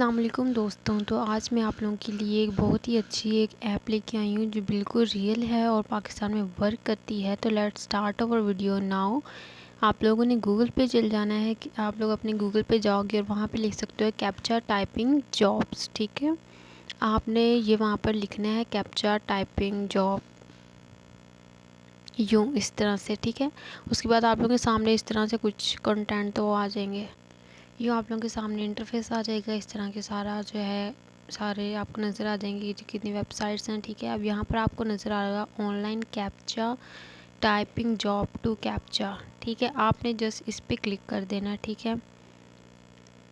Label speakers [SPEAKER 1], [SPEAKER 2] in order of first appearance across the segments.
[SPEAKER 1] अस्सलाम वालेकुम दोस्तों। तो आज मैं आप लोगों के लिए एक बहुत ही अच्छी एक ऐप लेके आई हूँ जो बिल्कुल रियल है और पाकिस्तान में वर्क करती है। तो let's start our video now. आप लोगों ने गूगल पे चल जाना है कि आप लोग अपने गूगल पे जाओगे और वहाँ पे लिख सकते हो कैप्चा टाइपिंग जॉब्स। ठीक है, आपने ये वहाँ पर लिखना है कैप्चा टाइपिंग जॉब यूँ इस तरह से। ठीक है, उसके बाद आप लोगों के सामने इस तरह से कुछ कंटेंट तो आ जाएंगे। यूँ आप लोगों के सामने इंटरफेस आ जाएगा इस तरह के। सारा जो है सारे आपको नज़र आ जाएंगे कि कितनी वेबसाइट्स हैं। ठीक है, अब यहाँ पर आपको नज़र आ रहा है online captcha typing job two captcha. ठीक है, आपने जस्ट इस पर क्लिक कर देना है। ठीक है,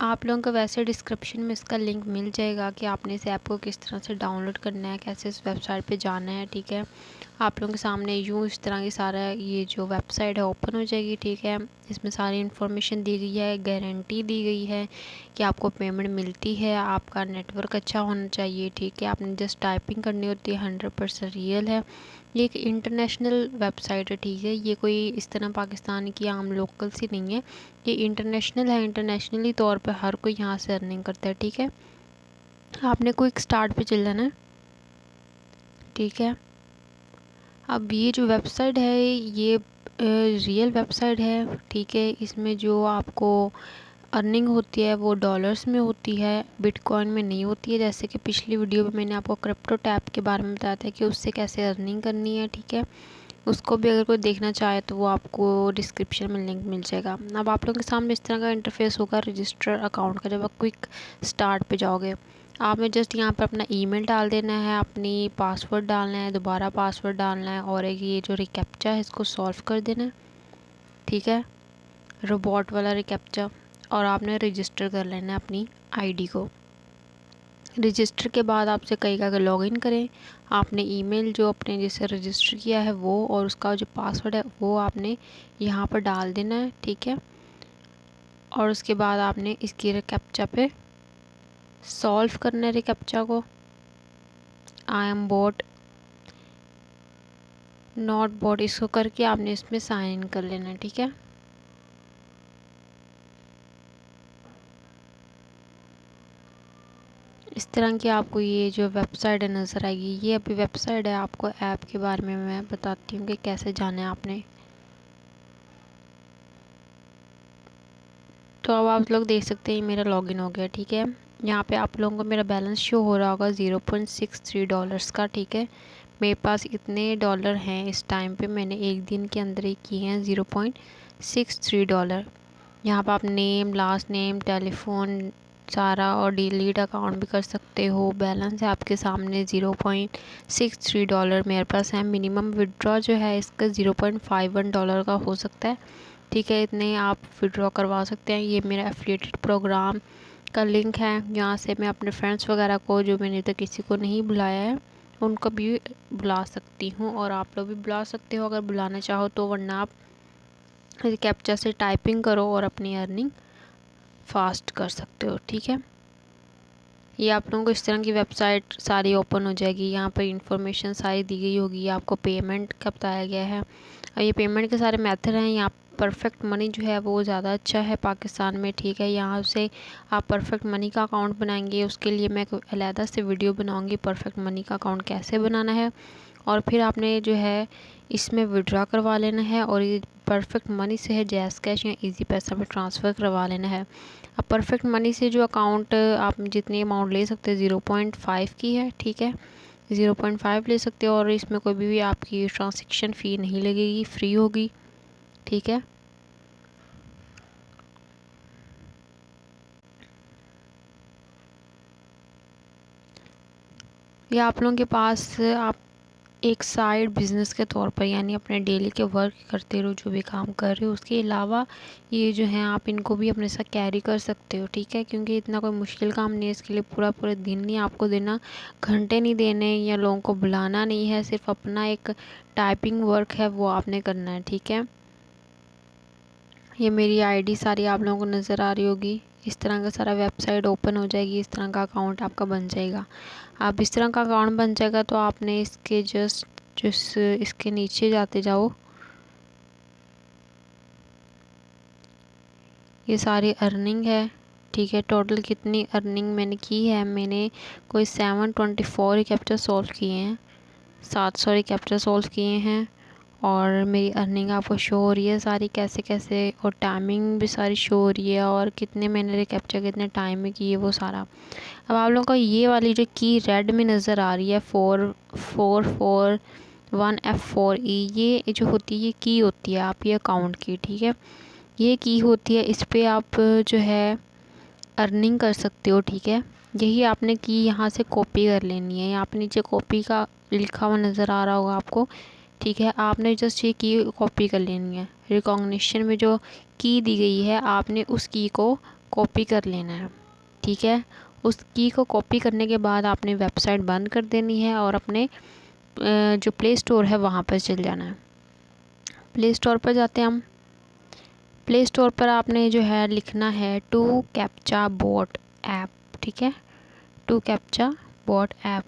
[SPEAKER 1] आप लोगों को वैसे डिस्क्रिप्शन में इसका लिंक मिल जाएगा कि आपने इस ऐप को किस तरह से डाउनलोड करना है, कैसे इस वेबसाइट पे जाना है। ठीक है, आप लोगों के सामने यूँ इस तरह की सारा ये जो वेबसाइट है ओपन हो जाएगी। ठीक है, इसमें सारी इन्फॉर्मेशन दी गई है, गारंटी दी गई है कि आपको पेमेंट मिलती है, आपका नेटवर्क अच्छा होना चाहिए। ठीक है, आपने जस्ट टाइपिंग करनी होती है, 100% रियल है। ये एक इंटरनेशनल वेबसाइट है। ठीक है, ये कोई इस तरह पाकिस्तान की आम लोकल सी नहीं है, ये इंटरनेशनल है। इंटरनेशनली तौर पर हर कोई यहाँ से अर्निंग करता है। ठीक है, आपने क्विक स्टार्ट पे चल जाना है। ठीक है, अब ये जो वेबसाइट है ये रियल वेबसाइट है। ठीक है, इसमें जो आपको अर्निंग होती है वो डॉलर्स में होती है, बिटकॉइन में नहीं होती है। जैसे कि पिछली वीडियो में मैंने आपको क्रिप्टो टैप के बारे में बताया था कि उससे कैसे अर्निंग करनी है। ठीक है, उसको भी अगर कोई देखना चाहे तो वो आपको डिस्क्रिप्शन में लिंक मिल जाएगा। अब आप लोगों के सामने इस तरह का इंटरफेस होगा रजिस्टर अकाउंट का। जब आप क्विक स्टार्ट पे जाओगे आपने जस्ट यहाँ पर अपना ईमेल डाल देना है, अपनी पासवर्ड डालना है, दोबारा पासवर्ड डालना है और एक ये जो रिकैप्चा है इसको सॉल्व कर देना है। ठीक है, रोबोट वाला रिकैप्चा, और आपने रजिस्टर कर लेना है अपनी आईडी को। रजिस्टर के बाद आपसे कहेगा कि लॉगिन करें। आपने ईमेल जो अपने जैसे रजिस्टर किया है वो और उसका जो पासवर्ड है वो आपने यहाँ पर डाल देना है। ठीक है, और उसके बाद आपने इसकी रिकैप्चा पे सॉल्व करना है रिकैप्चा को। I am boat not boat, इसको करके आपने इसमें साइन इन कर लेना है। ठीक है, इस तरह की आपको ये जो वेबसाइट है नज़र आएगी। ये अभी वेबसाइट है, आपको ऐप के बारे में मैं बताती हूँ कि कैसे जाना है आपने। तो अब आप लोग देख सकते हैं मेरा लॉगिन हो गया। ठीक है, यहाँ पे आप लोगों को मेरा बैलेंस शो हो रहा होगा $0.63 का। ठीक है, मेरे पास इतने डॉलर हैं इस टाइम पे, मैंने एक दिन के अंदर ही किए हैं $0.63। यहाँ पर आप नेम, लास्ट नेम, टेलीफोन सारा और डिलीट अकाउंट भी कर सकते हो। बैलेंस है आपके सामने $0.63 मेरे पास है। मिनिमम विड्रॉ जो है इसका $0.51 का हो सकता है। ठीक है, इतने आप विड्रॉ करवा सकते हैं। ये मेरा एफिलिएटेड प्रोग्राम का लिंक है, यहाँ से मैं अपने फ्रेंड्स वगैरह को जो मैंने तो किसी को नहीं बुलाया है उनको भी बुला सकती हूँ, और आप लोग भी बुला सकते हो अगर बुलाना चाहो तो, वरना आप कैप्चा से टाइपिंग करो और अपनी अर्निंग फास्ट कर सकते हो। ठीक है, ये आप लोगों को इस तरह की वेबसाइट सारी ओपन हो जाएगी। यहाँ पर इंफॉर्मेशन सारी दी गई होगी, आपको पेमेंट का बताया गया है और ये पेमेंट के सारे मेथड हैं। यहाँ परफेक्ट मनी जो है वो ज़्यादा अच्छा है पाकिस्तान में। ठीक है, यहाँ से आप परफेक्ट मनी का अकाउंट बनाएंगे, उसके लिए मैं अलहदा से वीडियो बनाऊँगी परफेक्ट मनी का अकाउंट कैसे बनाना है। और फिर आपने जो है इसमें विड्रॉ करवा लेना है, और ये परफेक्ट मनी से है जैज़ कैश या इजी पैसा में ट्रांसफ़र करवा लेना है। अब परफेक्ट मनी से जो अकाउंट आप जितनी अमाउंट ले सकते हैं 0.5 की है। ठीक है, 0.5 ले सकते हो और इसमें कोई भी आपकी ट्रांजैक्शन फ़ी नहीं लगेगी, फ्री होगी। ठीक है, ये आप लोगों के पास आप एक साइड बिज़नेस के तौर पर यानी अपने डेली के वर्क करते रहो, जो भी काम कर रहे हो उसके अलावा ये जो है आप इनको भी अपने साथ कैरी कर सकते हो। ठीक है, क्योंकि इतना कोई मुश्किल काम नहीं है, इसके लिए पूरा पूरा दिन नहीं आपको देना, घंटे नहीं देने या लोगों को बुलाना नहीं है, सिर्फ अपना एक टाइपिंग वर्क है वो आपने करना है। ठीक है, ये मेरी आईडी सारी आप लोगों को नज़र आ रही होगी। इस तरह का सारा वेबसाइट ओपन हो जाएगी, इस तरह का अकाउंट आपका बन जाएगा। आप इस तरह का अकाउंट बन जाएगा तो आपने इसके जस्ट इसके नीचे जाते जाओ, ये सारी अर्निंग है ठीक है। टोटल कितनी अर्निंग मैंने की है, मैंने कोई 724 रिकैप्चा सॉल्व किए हैं, 700 रिकैप्चा सॉल्व किए हैं। और मेरी अर्निंग आपको शो हो रही है सारी, कैसे कैसे, और टाइमिंग भी सारी शो हो रही है, और कितने मैंने रिकैप्चा कितने टाइम में किए वो सारा। अब आप लोगों को ये वाली जो की रेड में नज़र आ रही है 4441F4E, ये जो होती है ये की होती है आपकी अकाउंट की, ठीक है। ये की होती है, इस पर आप जो है अर्निंग कर सकते हो, ठीक है। यही आपने की यहाँ से कॉपी कर लेनी है, यहाँ पे नीचे कॉपी का लिखा हुआ नज़र आ रहा होगा आपको, ठीक है। आपने जस्ट ये की कॉपी कर लेनी है, रिकॉग्निशन में जो की दी गई है आपने उस की को कॉपी कर लेना है, ठीक है। उस की को कॉपी करने के बाद आपने वेबसाइट बंद कर देनी है और अपने जो प्ले स्टोर है वहाँ पर चल जाना है। प्ले स्टोर पर जाते हैं हम। प्ले स्टोर पर आपने जो है लिखना है टू कैप्चा बॉट ऐप, ठीक है। Two captcha bot app,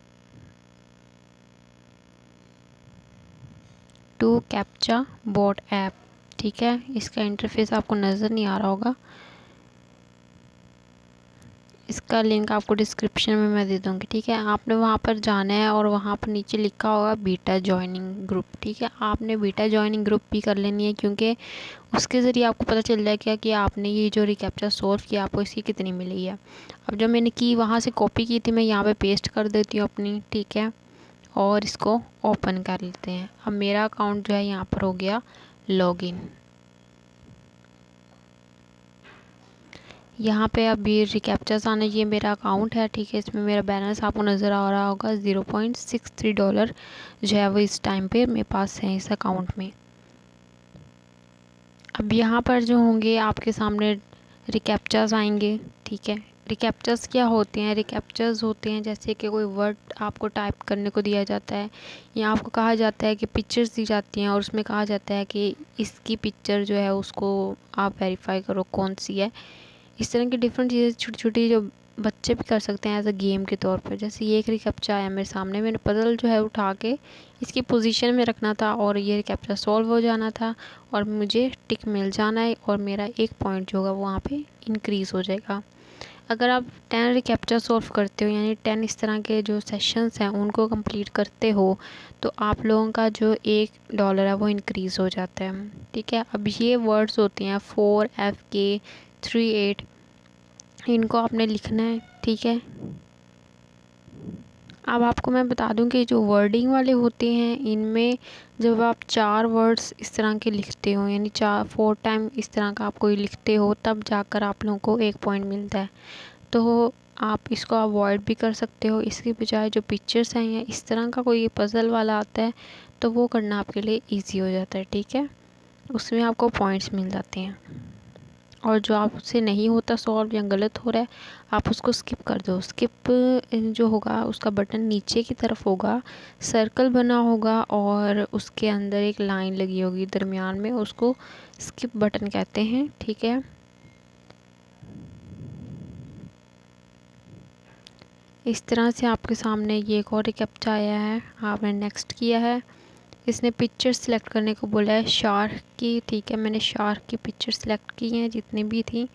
[SPEAKER 1] two captcha bot app, ठीक है। इसका इंटरफेस आपको नज़र नहीं आ रहा होगा, इसका लिंक आपको डिस्क्रिप्शन में मैं दे दूँगी, ठीक है। आपने वहाँ पर जाना है और वहाँ पर नीचे लिखा होगा बीटा जॉइनिंग ग्रुप, ठीक है। आपने बीटा जॉइनिंग ग्रुप भी कर लेनी है, क्योंकि उसके ज़रिए आपको पता चल जाएगा कि आपने ये जो रिकैप्चा सॉल्व किया आपको इसकी कितनी मिली है। अब जो मैंने की वहाँ से कॉपी की थी मैं यहाँ पर पेस्ट कर देती हूँ अपनी, ठीक है। और इसको ओपन कर लेते हैं। अब मेरा अकाउंट जो है यहाँ पर हो गया लॉगिन। यहाँ पे अब ये रिकैप्चर्स आने, ये मेरा अकाउंट है, ठीक है। इसमें मेरा बैलेंस आपको नज़र आ रहा होगा, $0.63 जो है वो इस टाइम पे मेरे पास है इस अकाउंट में। अब यहाँ पर जो होंगे आपके सामने रिकैप्चर्स आएंगे, ठीक है। रिकैप्चर्स क्या होते हैं? रिकैप्चर्स होते हैं जैसे कि कोई वर्ड आपको टाइप करने को दिया जाता है, या आपको कहा जाता है कि पिक्चर्स दी जाती हैं और उसमें कहा जाता है कि इसकी पिक्चर जो है उसको आप वेरीफाई करो कौन सी है। इस तरह की डिफरेंट चीज़ें छोटी छोटी जो बच्चे भी कर सकते हैं एज अ गेम के तौर पर। जैसे ये एक रिकैप्चा आया मेरे सामने, मैंने पजल जो है उठा के इसकी पोजीशन में रखना था और ये रिकैप्चा सॉल्व हो जाना था और मुझे टिक मिल जाना है और मेरा एक पॉइंट जो होगा वो वहाँ पे इंक्रीज़ हो जाएगा। अगर आप 10 रिकैप्चा सॉल्व करते हो, यानी 10 इस तरह के जो सेशंस हैं उनको कंप्लीट करते हो, तो आप लोगों का जो $1 है वो इंक्रीज़ हो जाता है, ठीक है। अब ये वर्ड्स होती हैं 4FK38, इनको आपने लिखना है, ठीक है। अब आपको मैं बता दूं कि जो वर्डिंग वाले होते हैं इनमें जब आप 4 वर्ड्स इस तरह के लिखते हो, यानी 4 टाइम इस तरह का आप कोई लिखते हो, तब जाकर आप लोगों को 1 पॉइंट मिलता है। तो आप इसको अवॉइड भी कर सकते हो। इसके बजाय जो पिक्चर्स हैं या इस तरह का कोई पज़ल वाला आता है तो वो करना आपके लिए ईजी हो जाता है, ठीक है। उसमें आपको पॉइंट्स मिल जाते हैं। और जो आपसे नहीं होता सॉल्व या गलत हो रहा है आप उसको स्किप कर दो। स्किप जो होगा उसका बटन नीचे की तरफ होगा, सर्कल बना होगा और उसके अंदर एक लाइन लगी होगी दरमियान में, उसको स्किप बटन कहते हैं, ठीक है। इस तरह से आपके सामने ये एक और रिकैप्चा आया है, आपने नेक्स्ट किया है। इसने पिक्चर सेलेक्ट करने को बोला है शार्क की, ठीक है। मैंने शार्क की पिक्चर सेलेक्ट की हैं जितनी भी थी।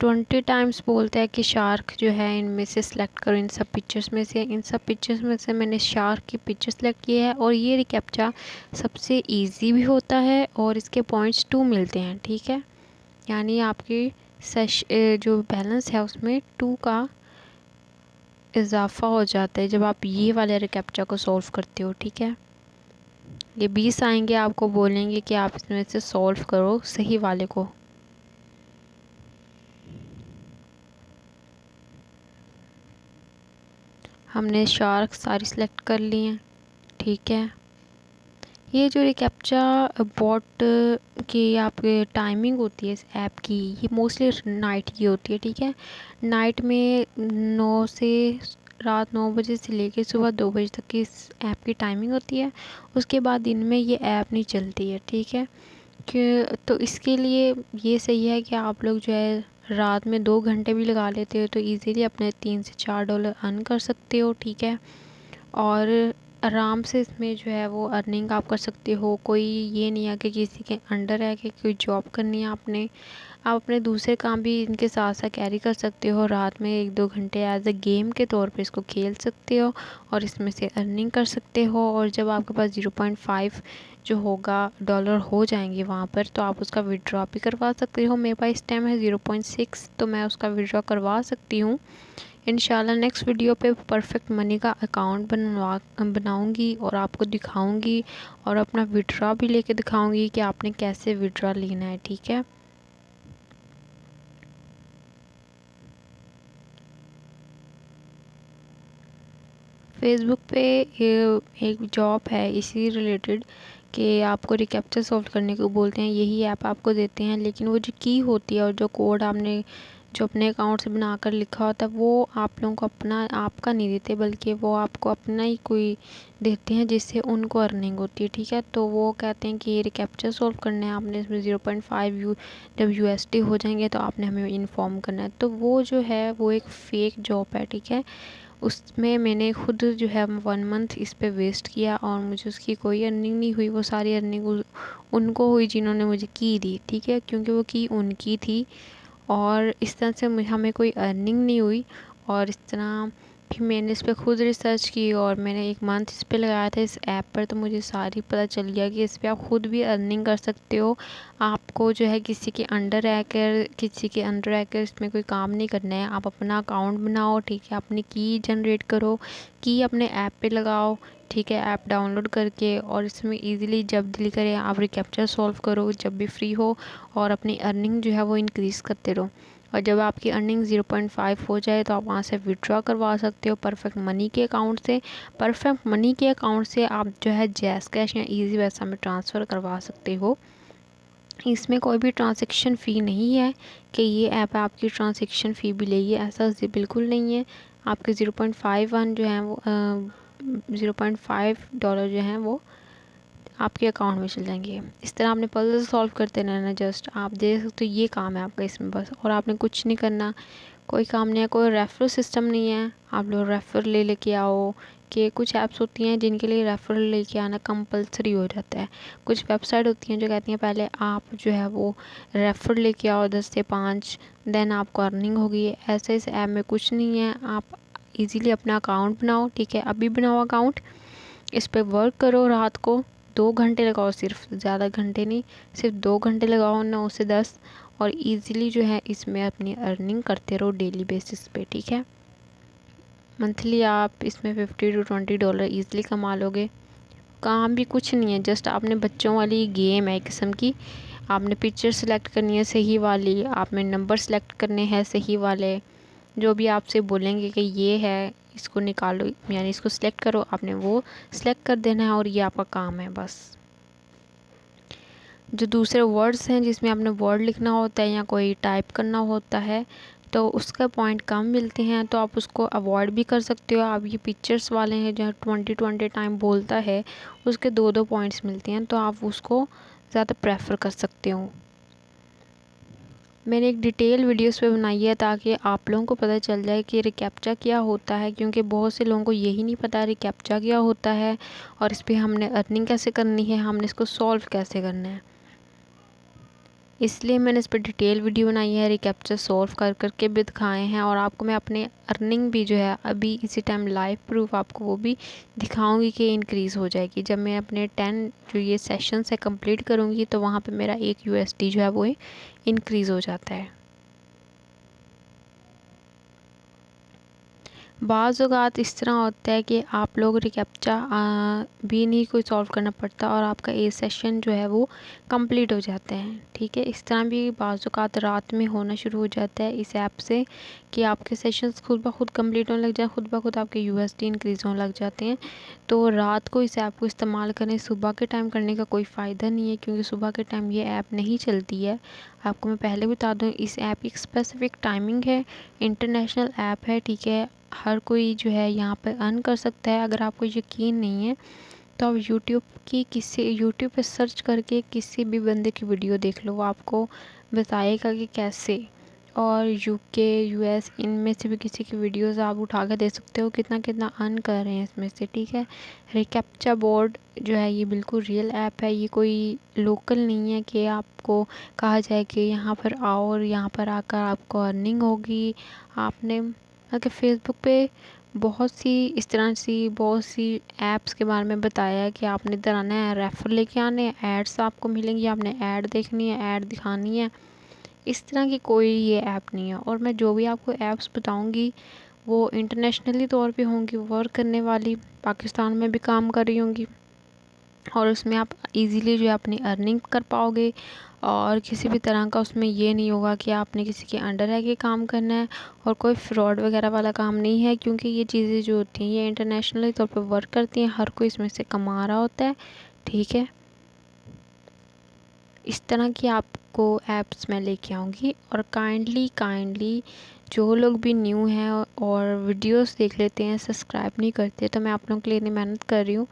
[SPEAKER 1] 20 टाइम्स बोलता है कि शार्क जो है इनमें से सिलेक्ट करो, इन सब पिक्चर्स में से। इन सब पिक्चर्स में से मैंने शार्क की पिक्चर सेलेक्ट की है और ये रिकैप्चा सबसे इजी भी होता है और इसके पॉइंट्स 2 मिलते हैं, ठीक है। यानी आपकी जो बैलेंस है उसमें 2 का इजाफा हो जाता है जब आप ये वाले रिकैप्चा को सॉल्व करते हो, ठीक है। ये 20 आएंगे, आपको बोलेंगे कि आप इसमें से सॉल्व करो सही वाले को। हमने शार्क सारी सिलेक्ट कर ली हैं, ठीक है। ये जो रिकैप्चा बॉट की आपकी टाइमिंग होती है इस ऐप की, ये मोस्टली नाइट की होती है, ठीक है। नाइट में 9 से रात 9 बजे से लेकर सुबह 2 बजे तक की इस ऐप की टाइमिंग होती है। उसके बाद दिन में ये ऐप नहीं चलती है, ठीक है। कि तो इसके लिए ये सही है कि आप लोग जो है रात में 2 घंटे भी लगा लेते हो तो इजीली अपने $3 से $4 अर्न कर सकते हो, ठीक है। और आराम से इसमें जो है वो अर्निंग आप कर सकते हो। कोई ये नहीं है कि किसी के अंडर है कि कोई जॉब करनी है आपने। आप अपने दूसरे काम भी इनके साथ साथ कैरी कर सकते हो। रात में 1-2 घंटे एज अ गेम के तौर पे इसको खेल सकते हो और इसमें से अर्निंग कर सकते हो। और जब आपके पास 0.5 जो होगा डॉलर हो जाएंगे वहाँ पर, तो आप उसका विड्रॉ भी करवा सकते हो। मेरे पास इस टाइम है 0.6, तो मैं उसका विड्रॉ करवा सकती हूँ। इंशाल्लाह नेक्स्ट वीडियो पे परफेक्ट मनी का अकाउंट बनाऊंगी और आपको दिखाऊंगी और अपना विड्रॉ भी लेके दिखाऊंगी कि आपने कैसे विड्रॉ लेना है, ठीक है। फेसबुक पे एक जॉब है इसी रिलेटेड कि आपको रिकैप्चर सॉल्व करने को बोलते हैं, यही ऐप आपको देते हैं। लेकिन वो जो की होती है और जो कोड आपने जो अपने अकाउंट से बनाकर लिखा होता है वो आप लोगों को अपना आपका नहीं देते, बल्कि वो आपको अपना ही कोई देते हैं जिससे उनको अर्निंग होती है, ठीक है। तो वो कहते हैं कि ये रिकैप्चर सॉल्व करना है आपने, इसमें 0.5 जब USD हो जाएंगे तो आपने हमें इन्फॉर्म करना है। तो वो जो है वो एक फ़ेक जॉब है, ठीक है। उसमें मैंने खुद जो है 1 मंथ इस पे वेस्ट किया और मुझे उसकी कोई अर्निंग नहीं हुई। वो सारी अर्निंग उनको हुई जिन्होंने मुझे की दी, ठीक है, क्योंकि वो की उनकी थी और इस तरह से हमें कोई अर्निंग नहीं हुई। और इस तरह फिर मैंने इस पर खुद रिसर्च की और मैंने 1 मंथ इस पे लगाया था इस ऐप पर, तो मुझे सारी पता चल गया कि इस पर आप खुद भी अर्निंग कर सकते हो। आपको जो है किसी के अंडर रहकर इसमें कोई काम नहीं करना है। आप अपना अकाउंट बनाओ, ठीक है, अपनी की जनरेट करो, की अपने ऐप पे लगाओ, ठीक है, ऐप डाउनलोड करके, और इसमें इजीली जब दिल करे आप रिकैप्चर सॉल्व करो जब भी फ्री हो और अपनी अर्निंग जो है वो इंक्रीज़ करते रहो। और जब आपकी अर्निंग 0.5 हो जाए तो आप वहाँ से विड्रॉ करवा सकते हो परफेक्ट मनी के अकाउंट से। परफेक्ट मनी के अकाउंट से आप जो है जैज़ कैश या इजी पैसा में ट्रांसफ़र करवा सकते हो। इसमें कोई भी ट्रांजैक्शन फ़ी नहीं है कि ये ऐप आपकी ट्रांजैक्शन फ़ी भी लेगी, ऐसा बिल्कुल नहीं है। आपके 0.51 जो है वो 0.5 डॉलर जो हैं वो आपके अकाउंट में चल जाएंगे। इस तरह आपने पजल सॉल्व करते रहना, जस्ट आप देख सकते हो ये काम है आपका इसमें बस, और आपने कुछ नहीं करना, कोई काम नहीं है, कोई रेफरल सिस्टम नहीं है। आप लोग रेफर लेके आओ कि कुछ ऐप्स होती हैं जिनके लिए रेफरल लेके आना कंपलसरी हो जाता है। कुछ वेबसाइट होती हैं जो कहती हैं पहले आप जो है वो रेफर लेके आओ 10 से 5, देन आपको अर्निंग होगी। ऐसे इस ऐप में कुछ नहीं है। आप इजीली अपना अकाउंट बनाओ, ठीक है, अभी बनाओ अकाउंट, इस पर वर्क करो, रात को 2 घंटे लगाओ, सिर्फ ज़्यादा घंटे नहीं, सिर्फ 2 घंटे लगाओ, 9 से 10, और इजीली जो है इसमें अपनी अर्निंग करते रहो डेली बेसिस पे, ठीक है। मंथली आप इसमें 50 to 20 डॉलर ईज़िली कमा लोगे। काम भी कुछ नहीं है, जस्ट आपने बच्चों वाली गेम है एक किस्म की। आपने पिक्चर सेलेक्ट करनी है सही वाली, आपने नंबर सेलेक्ट करने हैं सही वाले, जो भी आपसे बोलेंगे कि ये है इसको निकालो यानी इसको सिलेक्ट करो, आपने वो सिलेक्ट कर देना है और ये आपका काम है बस। जो दूसरे वर्ड्स हैं जिसमें आपने वर्ड लिखना होता है या कोई टाइप करना होता है तो उसका पॉइंट कम मिलते हैं, तो आप उसको अवॉइड भी कर सकते हो। आप ये पिक्चर्स वाले हैं जहाँ 20 टाइम बोलता है उसके 2 पॉइंट्स मिलते हैं, तो आप उसको ज़्यादा प्रेफर कर सकते हो। मैंने एक डिटेल वीडियोस पे बनाई है ताकि आप लोगों को पता चल जाए कि रिकैप्चा क्या होता है, क्योंकि बहुत से लोगों को यही नहीं पता रिकैप्चा क्या होता है और इस पर हमने अर्निंग कैसे करनी है, हमने इसको सॉल्व कैसे करना है। इसलिए मैंने इस पर डिटेल वीडियो बनाई है, रिकैप्चा सॉल्व करके भी दिखाए हैं, और आपको मैं अपने अर्निंग भी जो है अभी इसी टाइम लाइव प्रूफ आपको वो भी दिखाऊंगी कि इंक्रीज़ हो जाएगी। जब मैं अपने 10 जो ये सेशंस है कंप्लीट करूंगी तो वहाँ पे मेरा 1 USD जो है वो इंक्रीज़ हो जाता है। बाज़ औक़ात इस तरह होता है कि आप लोग रिकैप्चा भी नहीं कोई सॉल्व करना पड़ता और आपका ए सेशन जो है वो कंप्लीट हो जाता है, ठीक है। इस तरह भी बाज़ औक़ात रात में होना शुरू हो जाता है इस ऐप से कि आपके सेशंस खुद ब खुद कंप्लीट होने लग जाए, खुद ब खुद आपके USD इंक्रीज़ होने लग जाते हैं। तो रात को इस ऐप को इस्तेमाल करें, सुबह के टाइम करने का कोई फ़ायदा नहीं है क्योंकि सुबह के टाइम ये ऐप नहीं चलती है। आपको मैं पहले बता दूँ इस ऐप की एक स्पेसिफ़िक टाइमिंग है, इंटरनेशनल ऐप है, ठीक है। हर कोई जो है यहाँ पर अर्न कर सकता है। अगर आपको यकीन नहीं है तो आप यूट्यूब पे सर्च करके किसी भी बंदे की वीडियो देख लो, वो आपको बताएगा कि कैसे, और यूके, यूएस, इनमें से भी किसी की वीडियोस आप उठा कर दे सकते हो, कितना कितना अर्न कर रहे हैं इसमें से, ठीक है। रिकैप्चा बोर्ड जो है ये बिल्कुल रियल ऐप है, ये कोई लोकल नहीं है कि आपको कहा जाए कि यहाँ पर आओ और यहाँ पर आकर आपको अर्निंग होगी। आपने अगर फेसबुक पे बहुत सी ऐप्स के बारे में बताया है कि आपने इधर आना है, रेफर लेके आने हैं, एड्स आपको मिलेंगी, आपने ऐड देखनी है, ऐड दिखानी है। इस तरह की कोई ये ऐप नहीं है। और मैं जो भी आपको ऐप्स बताऊंगी वो इंटरनेशनली तौर पे होंगी, वर्क करने वाली, पाकिस्तान में भी काम कर रही होंगी, और उसमें आप इजीली जो है अपनी अर्निंग कर पाओगे। और किसी भी तरह का उसमें ये नहीं होगा कि आपने किसी के अंडर रह के काम करना है, और कोई फ्रॉड वगैरह वाला काम नहीं है, क्योंकि ये चीज़ें जो होती हैं ये इंटरनेशनली तौर पे वर्क करती हैं, हर कोई इसमें से कमा रहा होता है, ठीक है। इस तरह की आपको ऐप्स मैं लेके आऊँगी। और काइंडली जो लोग भी न्यू हैं और वीडियोस देख लेते हैं, सब्सक्राइब नहीं करते, तो मैं आप लोगों के लिए इतनी मेहनत कर रही हूँ,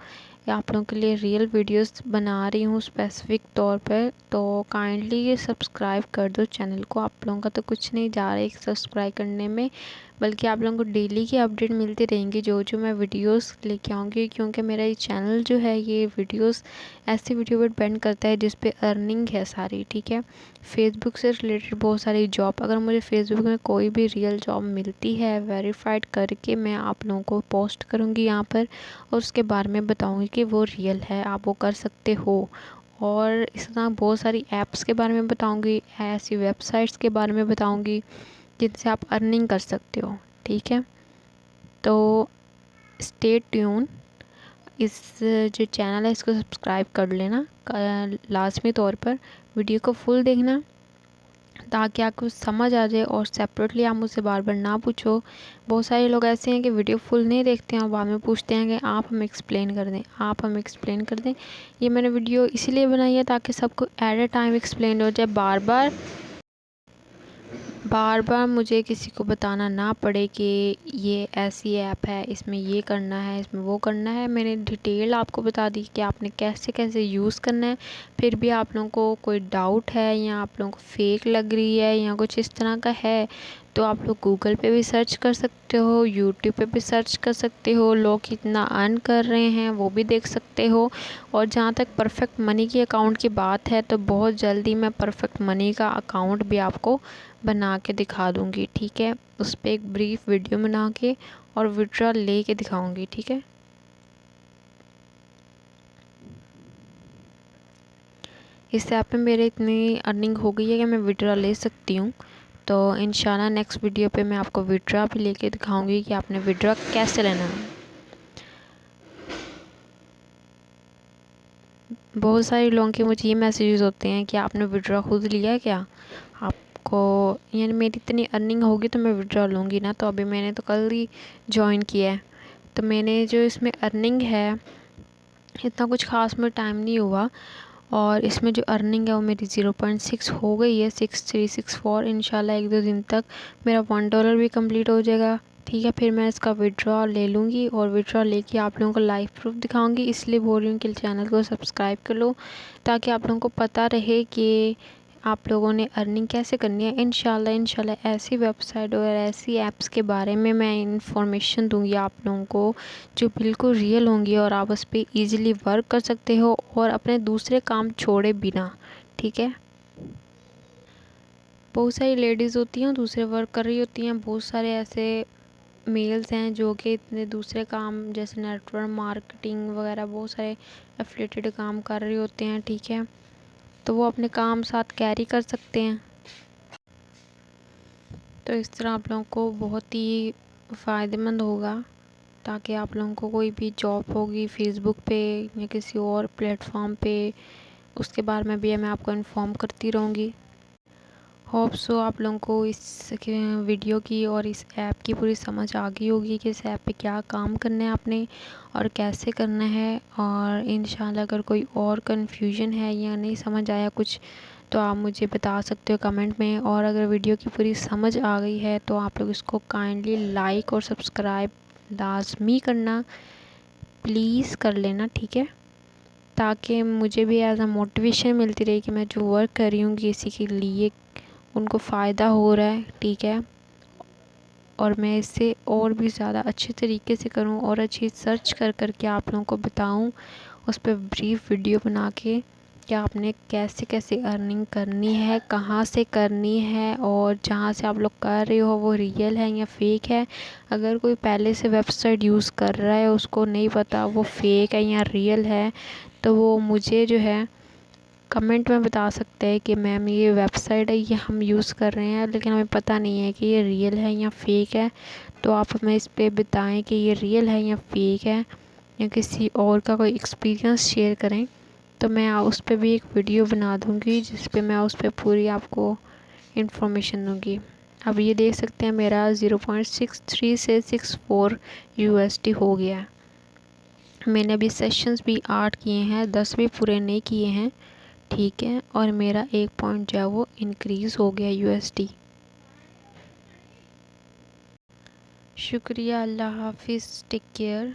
[SPEAKER 1] या आप लोगों के लिए रियल वीडियोस बना रही हूँ स्पेसिफिक तौर पर, तो काइंडली ये सब्सक्राइब कर दो चैनल को। आप लोगों का तो कुछ नहीं जा रहा है सब्सक्राइब करने में, बल्कि आप लोगों को डेली की अपडेट मिलती रहेंगी जो जो मैं वीडियोस लेके आऊँगी, क्योंकि मेरा ये चैनल जो है ये वीडियोस ऐसी वीडियो पर डिपेंड करता है जिस पे अर्निंग है सारी, ठीक है। फेसबुक से रिलेटेड बहुत सारी जॉब, अगर मुझे फेसबुक में कोई भी रियल जॉब मिलती है वेरीफाइड करके, मैं आप लोगों को पोस्ट करूँगी यहाँ पर, और उसके बारे में बताऊँगी कि वो रियल है, आप वो कर सकते हो। और इस तरह बहुत सारी ऐप्स के बारे में बताऊँगी, ऐसी वेबसाइट्स के बारे में बताऊँगी जिनसे आप अर्निंग कर सकते हो, ठीक है। तो स्टे ट्यून, इस जो चैनल है इसको सब्सक्राइब कर लेना लाजमी तौर पर, वीडियो को फुल देखना ताकि आपको समझ आ जाए, और सेपरेटली आप मुझसे बार बार ना पूछो। बहुत सारे लोग ऐसे हैं कि वीडियो फुल नहीं देखते हैं और बाद में पूछते हैं कि आप हमें एक्सप्लेन कर दें, आप हमें एक्सप्लेन कर दें। ये मैंने वीडियो इसीलिए बनाई है ताकि सबको एट अ टाइम एक्सप्लेन हो जाए, बार बार मुझे किसी को बताना ना पड़े कि ये ऐसी ऐप है, इसमें ये करना है, इसमें वो करना है। मैंने डिटेल आपको बता दी कि आपने कैसे कैसे यूज़ करना है। फिर भी आप लोगों को कोई डाउट है, या आप लोगों को फेक लग रही है, या कुछ इस तरह का है, तो आप लोग गूगल पे भी सर्च कर सकते हो, यूट्यूब पे भी सर्च कर सकते हो, लोग कितना अर्न कर रहे हैं वो भी देख सकते हो। और जहाँ तक परफेक्ट मनी की अकाउंट की बात है, तो बहुत जल्दी मैं परफेक्ट मनी का अकाउंट भी आपको बना के दिखा दूँगी, ठीक है। उस पर एक ब्रीफ वीडियो बना के और विड्रॉल ले के दिखाऊँगी, ठीक है। इस ऐप में मेरे इतनी अर्निंग हो गई है कि मैं विड्रॉल ले सकती हूँ। तो इंशाल्लाह नेक्स्ट वीडियो पे मैं आपको विड्रॉ भी लेके दिखाऊंगी कि आपने विड्रॉ कैसे लेना है। बहुत सारे लोगों के मुझे ये मैसेजेस होते हैं कि आपने विड्रॉ खुद लिया है क्या, आपको, यानी मेरी इतनी अर्निंग होगी तो मैं विड्रॉ लूँगी ना। तो अभी मैंने तो कल ही ज्वाइन किया है, तो मैंने जो इसमें अर्निंग है इतना कुछ ख़ास में टाइम नहीं हुआ, और इसमें जो अर्निंग है वो मेरी 0.6 हो गई है, 6364। इंशाल्लाह 1-2 दिन तक मेरा $1 भी कंप्लीट हो जाएगा, ठीक है। फिर मैं इसका विड्रॉ ले लूँगी, और विड्रॉ लेके आप लोगों को लाइव प्रूफ दिखाऊंगी। इसलिए बोल रही हूँ कि चैनल को सब्सक्राइब कर लो ताकि आप लोगों को पता रहे कि आप लोगों ने अर्निंग कैसे करनी है। इंशाल्लाह ऐसी वेबसाइट और ऐसी ऐप्स के बारे में मैं इंफॉर्मेशन दूंगी आप लोगों को जो बिल्कुल रियल होंगी, और आप उस पर ईज़िली वर्क कर सकते हो और अपने दूसरे काम छोड़े बिना, ठीक है। बहुत सारी लेडीज़ होती हैं दूसरे वर्क कर रही होती हैं, बहुत सारे ऐसे मेल्स हैं जो कि इतने दूसरे काम जैसे नेटवर्क मार्केटिंग वगैरह बहुत सारे एफिलिएटेड काम कर रहे होते हैं, ठीक है। तो वो अपने काम साथ कैरी कर सकते हैं। तो इस तरह आप लोगों को बहुत ही फ़ायदेमंद होगा, ताकि आप लोगों को कोई भी जॉब होगी फेसबुक पे या किसी और प्लेटफॉर्म पे, उसके बारे में भी मैं आपको इन्फॉर्म करती रहूँगी। होप सो आप लोगों को इस वीडियो की और इस ऐप की पूरी समझ आ गई होगी कि इस ऐप पे क्या काम करना है आपने और कैसे करना है। और इंशाल्लाह अगर कोई और कन्फ्यूजन है या नहीं समझ आया कुछ, तो आप मुझे बता सकते हो कमेंट में। और अगर वीडियो की पूरी समझ आ गई है तो आप लोग इसको काइंडली लाइक और सब्सक्राइब लाजमी करना, प्लीज़ कर लेना, ठीक है, ताकि मुझे भी एज अ मोटिवेशन मिलती रही कि मैं जो वर्क कर रही हूँ किसी के लिए उनको फ़ायदा हो रहा है, ठीक है। और मैं इससे और भी ज़्यादा अच्छे तरीके से करूं और अच्छी सर्च कर कर के आप लोगों को बताऊं, उस पर ब्रीफ वीडियो बना के कि आपने कैसे कैसे अर्निंग करनी है, कहाँ से करनी है, और जहाँ से आप लोग कर रहे हो वो रियल है या फेक है। अगर कोई पहले से वेबसाइट यूज़ कर रहा है, उसको नहीं पता वो फेक है या रियल है, तो वो मुझे जो है कमेंट में बता सकते हैं कि मैम ये वेबसाइट है, ये हम यूज़ कर रहे हैं लेकिन हमें पता नहीं है कि ये रियल है या फेक है। तो आप हमें इस पे बताएं कि ये रियल है या फेक है, या किसी और का कोई एक्सपीरियंस शेयर करें, तो मैं उस पर भी एक वीडियो बना दूँगी जिस पे मैं उस पर पूरी आपको इंफॉर्मेशन दूँगी। अब ये देख सकते हैं मेरा 0.63 से 64 USD हो गया है। मैंने अभी सेशंस भी 8 किए हैं, 10 भी पूरे नहीं किए हैं, ठीक है। और मेरा 1 पॉइंट जो है वो इंक्रीज़ हो गया USD। शुक्रिया, अल्लाह हाफिज़, टेक केयर।